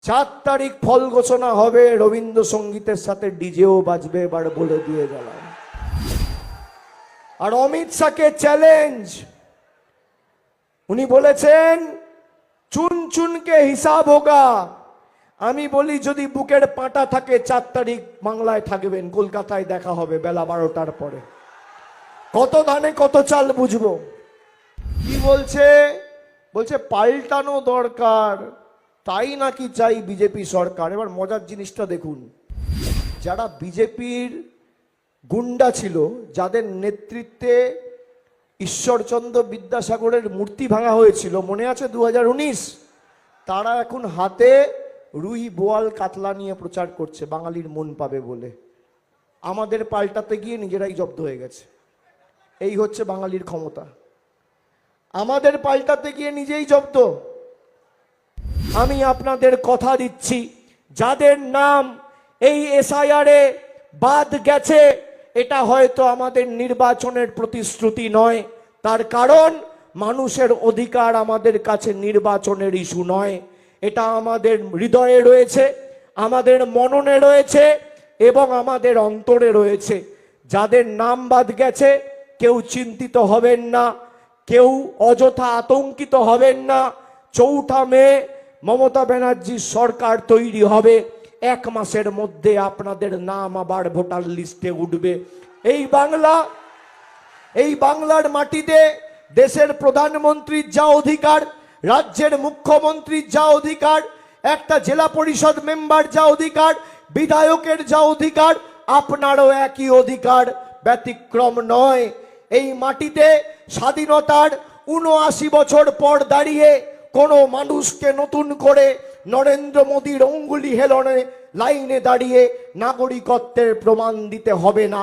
4 তারিখ ফল ঘোষণা হবে, রবীন্দ্রসঙ্গীতের সাথে ডিজেও বাজবে, এবার বলে দিয়ে গেলাম। আর অমিত শাহকে চ্যালেঞ্জ, উনি বলেছেন চুন চুনকে হিসাব হোগা। আমি বলি যদি বুকের পাটা থাকে 4 তারিখ বাংলায় থাকবেন, কলকাতায় দেখা হবে বেলা 12টার পরে। কত ধানে কত চাল বুঝবো। কি বলছে? বলছে পাল্টানো দরকার, তাই নাকি চাই বিজেপি সরকার। এবার মজার জিনিসটা দেখুন, যারা বিজেপির গুন্ডা ছিল, যাদের নেতৃত্বে ঈশ্বরচন্দ্র বিদ্যাসাগরের মূর্তি ভাঙা হয়েছিল, মনে আছে 2019, তারা এখন হাতে রুই বোয়াল কাতলা নিয়ে প্রচার করছে বাঙালির মন পাবে বলে। আমাদের পাল্টাতে গিয়ে নিজেরাই জব্দ হয়ে গেছে। এই হচ্ছে বাঙালির ক্ষমতা, আমাদের পাল্টাতে গিয়ে নিজেই জব্দ। আমি আপনাদের কথা দিচ্ছি, যাদের নাম এই এসআইআরে বাদ গেছে, এটা হয়তো আমাদের নির্বাচনের প্রতিশ্রুতি নয়। তার কারণ মানুষের অধিকার আমাদের কাছে নির্বাচনের ইস্যু নয়, এটা আমাদের হৃদয়ে রয়েছে, আমাদের মননে রয়েছে এবং আমাদের অন্তরে রয়েছে। যাদের নাম বাদ গেছে কেউ চিন্তিত হবেন না, কেউ অযথা আতঙ্কিত হবেন না। 4 মে মমতা ব্যানার্জির সরকার তৈরি হবে, 1 মাসের মধ্যে আপনাদের নাম আবার ভোটার লিস্টে উঠবে। এই বাংলার মাটিতে দেশের প্রধানমন্ত্রীর যা অধিকার, রাজ্যের মুখ্যমন্ত্রীর যা অধিকার, একটা জেলা পরিষদ মেম্বার যা অধিকার, বিধায়কের যা অধিকার, আপনারও একই অধিকার, ব্যতিক্রম নয়। এই মাটিতে স্বাধীনতার 79 বছর পর দাঁড়িয়ে কোনো মানুষকে নতুন করে নরেন্দ্র মোদীর অঙ্গুলি হেলনে লাইনে দাঁড়িয়ে নাগরিকত্বের প্রমাণ দিতে হবে না।